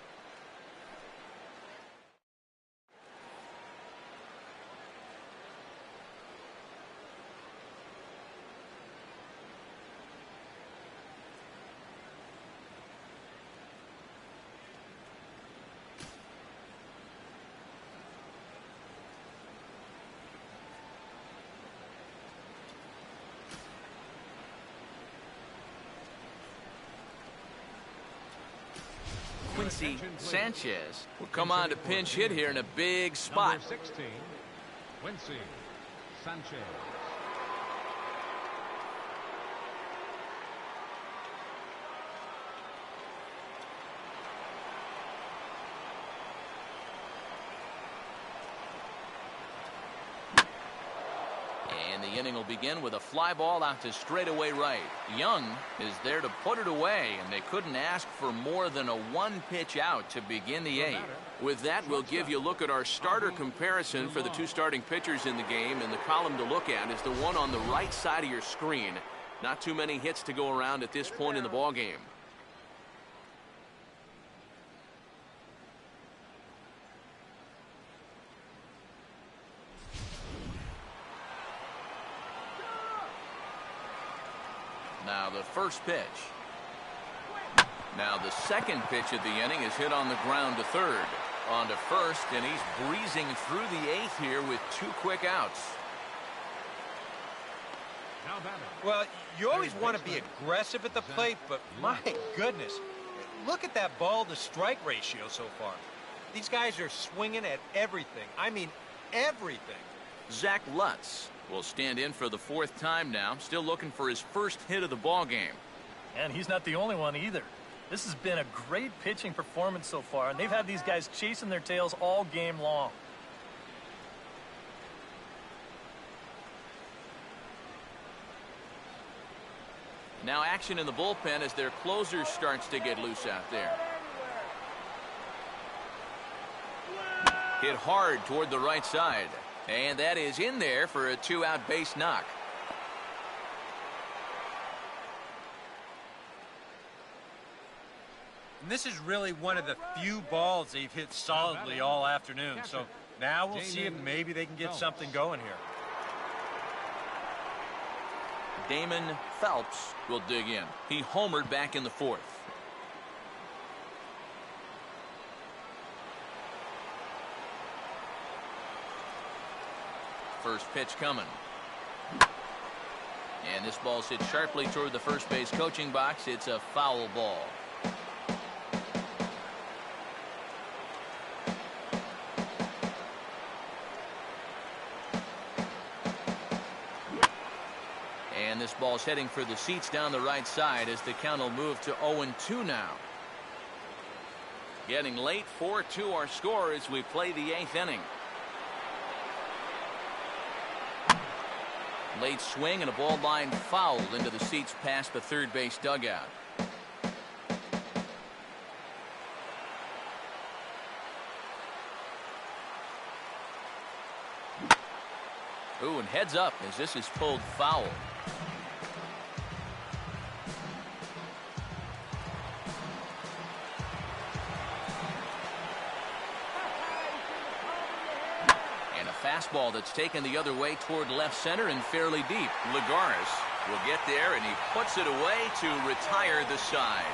Quincy Sanchez will come on to pinch hit here in a big spot. Number 16, Quincy Sanchez. And the inning will begin with a fly ball out to straightaway right. Young is there to put it away, and they couldn't ask for more than a 1-pitch out to begin the 8th. With that, we'll give you a look at our starter comparison for the 2 starting pitchers in the game, and the column to look at is the one on the right side of your screen. Not too many hits to go around at this point in the ballgame. Now the first pitch. Now the second pitch of the inning is hit on the ground to third. On to first, and he's breezing through the 8th here with 2 quick outs. Well, you always want to be aggressive at the plate, but my goodness, look at that ball to strike ratio so far. These guys are swinging at everything. I mean, everything. Zach Lutz will stand in for the 4th time now, still looking for his first hit of the ball game. And he's not the only one either. This has been a great pitching performance so far, and they've had these guys chasing their tails all game long. Now action in the bullpen as their closer starts to get loose out there. Hit hard toward the right side. And that is in there for a 2-out base knock. And this is really one of the few balls they've hit solidly all afternoon. So now we'll see if maybe they can get something going here. Damon Phelps will dig in. He homered back in the fourth. First pitch coming. And this ball's hit sharply toward the first base coaching box. It's a foul ball. And this ball's heading for the seats down the right side as the count will move to 0-2 now. Getting late, 4-2 our score as we play the 8th inning. Late swing and a ball line fouled into the seats past the third base dugout. Ooh, and heads up as this is pulled foul. Fastball that's taken the other way toward left center and fairly deep. Lagares will get there, and he puts it away to retire the side.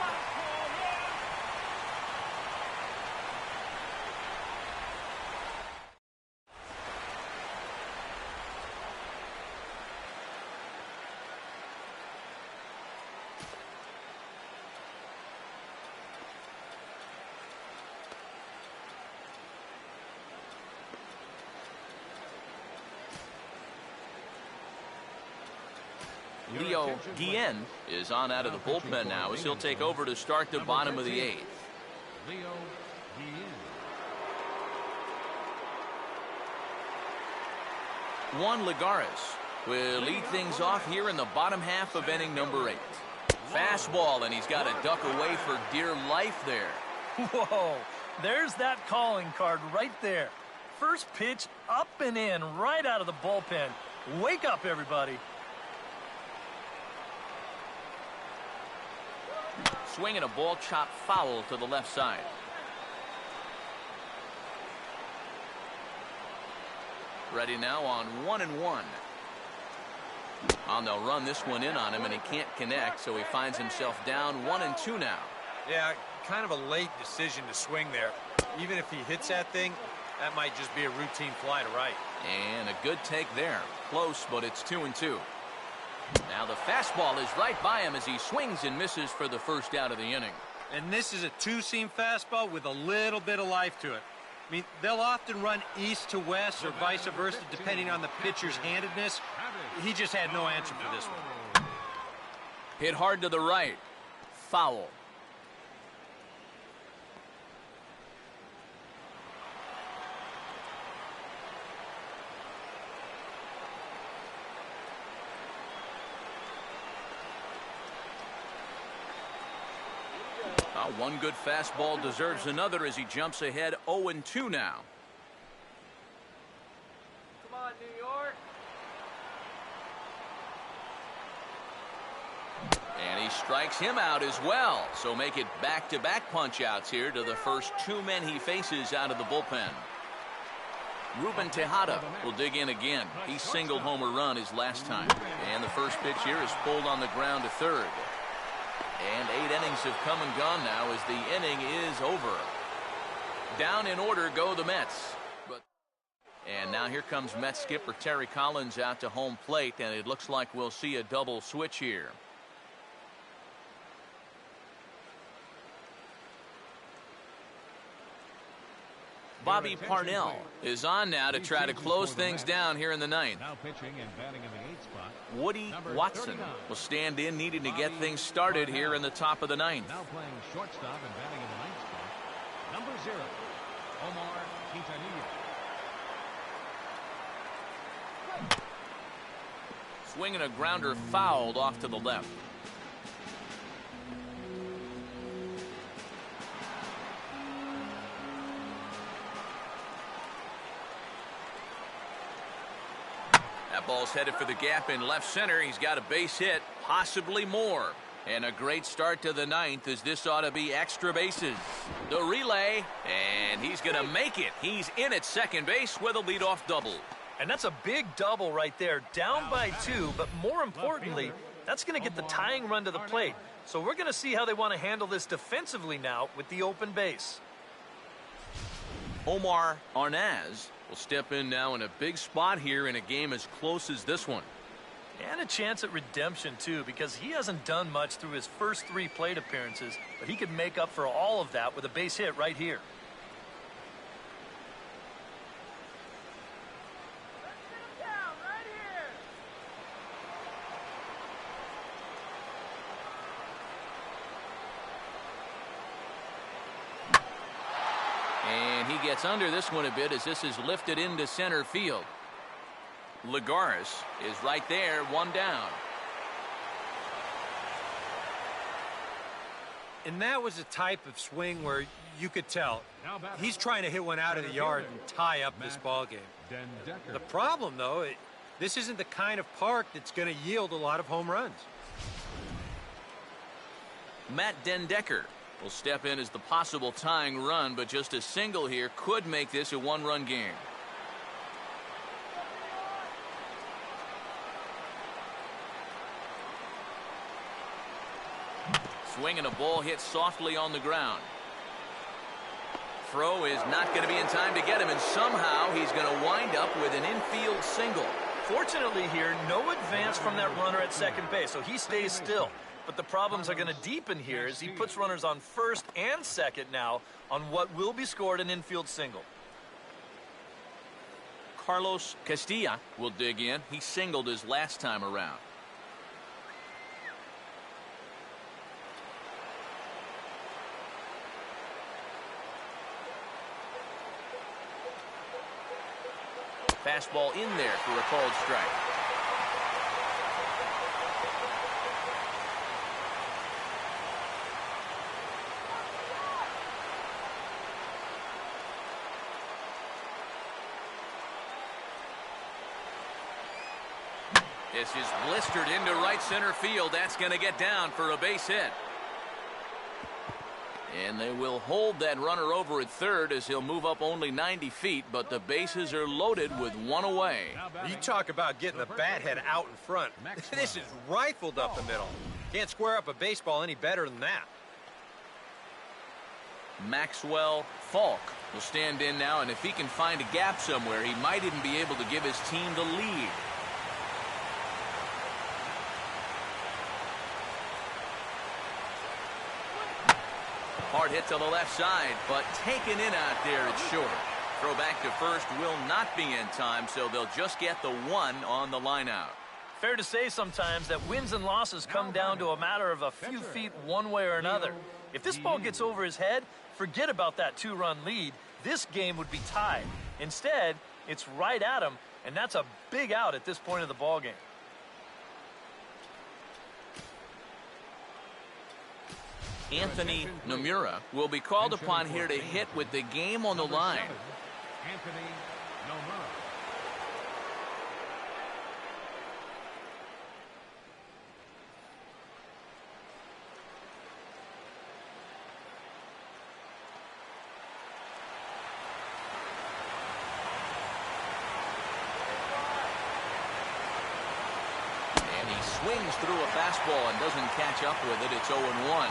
Leo Guillen is on out of the bullpen now as he'll take over to start the bottom of the 8th. Leo Guillen. Juan Lagares will lead things off here in the bottom half of inning number 8. Fastball, and he's got to duck away for dear life there. Whoa, there's that calling card right there. First pitch up and in right out of the bullpen. Wake up, everybody. Swinging a ball chopped foul to the left side. Ready now on 1-1. They'll run this one in on him, and he can't connect, so he finds himself down 1-2 now. Yeah, kind of a late decision to swing there. Even if he hits that thing, that might just be a routine fly to right. And a good take there. Close, but it's 2-2. Now the fastball is right by him as he swings and misses for the first out of the inning. And this is a two-seam fastball with a little bit of life to it. I mean, they'll often run east to west or vice versa depending on the pitcher's handedness. He just had no answer for this one. Hit hard to the right. Foul. One good fastball deserves another as he jumps ahead 0-2 now. Come on, New York. And he strikes him out as well. So make it back-to-back punch-outs here to the first 2 men he faces out of the bullpen. Ruben Tejada will dig in again. He singled home a run his last time. And the first pitch here is pulled on the ground to third. And 8 innings have come and gone now as the inning is over. Down in order go the Mets. And now here comes Mets skipper Terry Collins out to home plate, and it looks like we'll see a double switch here. Bobby Parnell is on now to try to close things down here in the 9th. Now pitching and batting in the 8th spot. Woody Watson will stand in, needing to get things started here in the top of the 9th. Now playing shortstop and batting in the 9th spot. Number 0, Omar Quintanilla. Swinging a grounder fouled off to the left. That ball's headed for the gap in left center. He's got a base hit, possibly more. And a great start to the ninth, as this ought to be extra bases. The relay, and he's going to make it. He's in at second base with a leadoff double. And that's a big double right there, down by 2, but more importantly, that's going to get the tying run to the plate. So we're going to see how they want to handle this defensively now with the open base. Omar Arnaz will step in now in a big spot here in a game as close as this one. And a chance at redemption, too, because he hasn't done much through his first 3 plate appearances, but he could make up for all of that with a base hit right here. And he gets under this one a bit as this is lifted into center field. Lagares is right there, 1 down. And that was a type of swing where you could tell he's trying to hit one out of the yard and tie up this ball game. The problem, though, this isn't the kind of park that's going to yield a lot of home runs. Matt Den Decker will step in as the possible tying run, but just a single here could make this a 1-run game. Swing and a ball hit softly on the ground. Throw is not going to be in time to get him, and somehow he's going to wind up with an infield single. Fortunately here, no advance from that runner at second base, so he stays still. But the problems are going to deepen here as he puts runners on first and second now on what will be scored an infield single. Carlos Castilla will dig in. He singled his last time around. Fastball in there for a called strike. This is blistered into right center field. That's going to get down for a base hit. And they will hold that runner over at third as he'll move up only 90 feet, but the bases are loaded with 1 away. You talk about getting the bat head out in front. This is rifled up the middle. Can't square up a baseball any better than that. Maxwell Falk will stand in now, and if he can find a gap somewhere, he might even be able to give his team the lead. Hard hit to the left side, but taken in out there at short. Throw back to first will not be in time, so they'll just get the 1 on the line out. Fair to say sometimes that wins and losses come down to a matter of a few feet one way or another. If this ball gets over his head, forget about that 2-run lead. This game would be tied. Instead, it's right at him, and that's a big out at this point of the ball game. Anthony Nomura will be called upon here to hit with the game on the line. Anthony Nomura. And he swings through a fastball and doesn't catch up with it. It's 0-1.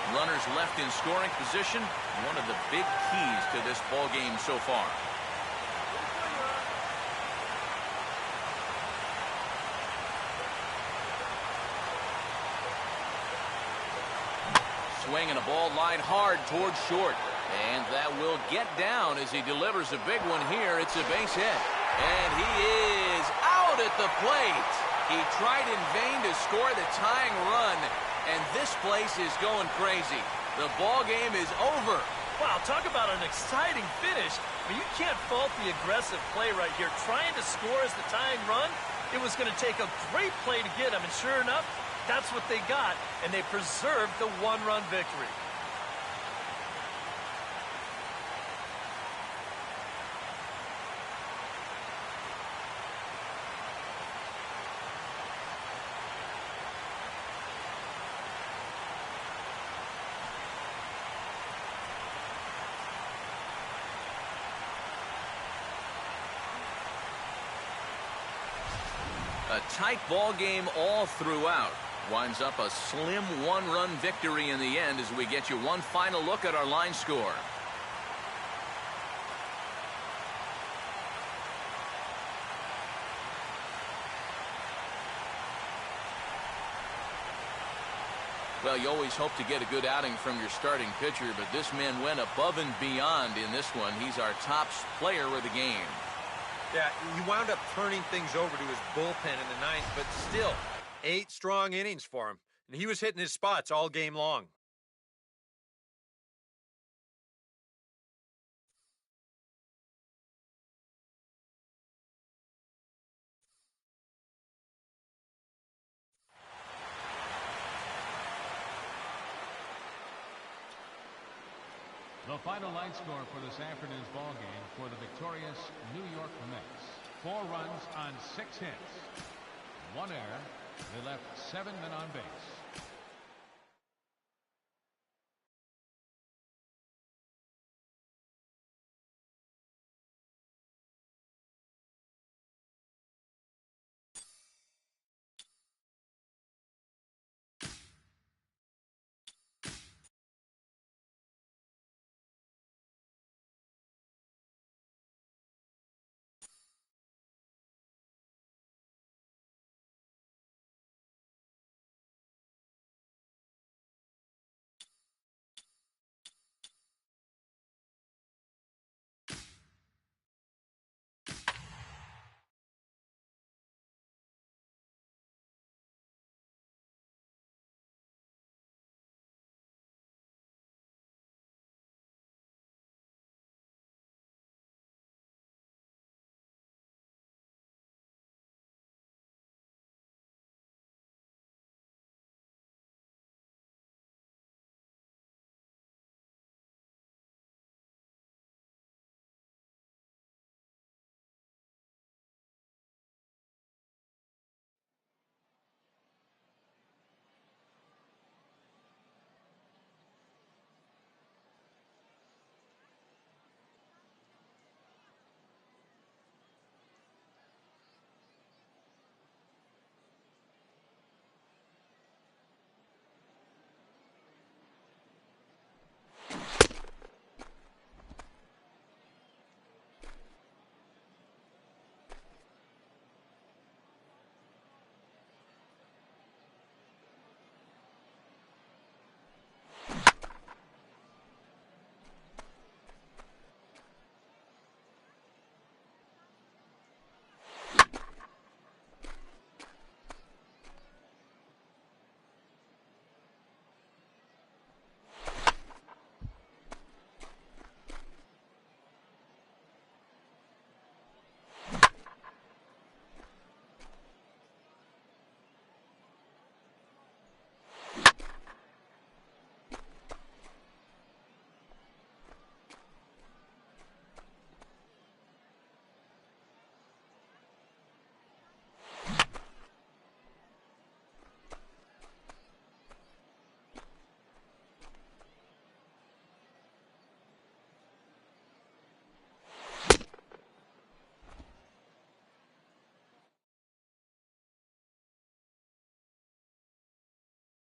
Runners left in scoring position, one of the big keys to this ball game so far. Swing and a ball lined hard towards short. And that will get down as he delivers a big one here. It's a base hit. And he is out at the plate. He tried in vain to score the tying run. And this place is going crazy. The ball game is over. Wow, talk about an exciting finish. I mean, you can't fault the aggressive play right here. Trying to score as the tying run, it was going to take a great play to get him. And sure enough, that's what they got. And they preserved the 1-run victory. A tight ball game all throughout. Winds up a slim one-run victory in the end as we get you one final look at our line score. Well, you always hope to get a good outing from your starting pitcher, but this man went above and beyond in this one. He's our top player of the game. Yeah, he wound up turning things over to his bullpen in the ninth, but still, 8 strong innings for him. And he was hitting his spots all game long. The final line score for this afternoon's ball game for the victorious New York Mets. 4 runs on 6 hits. 1 error. They left 7 men on base.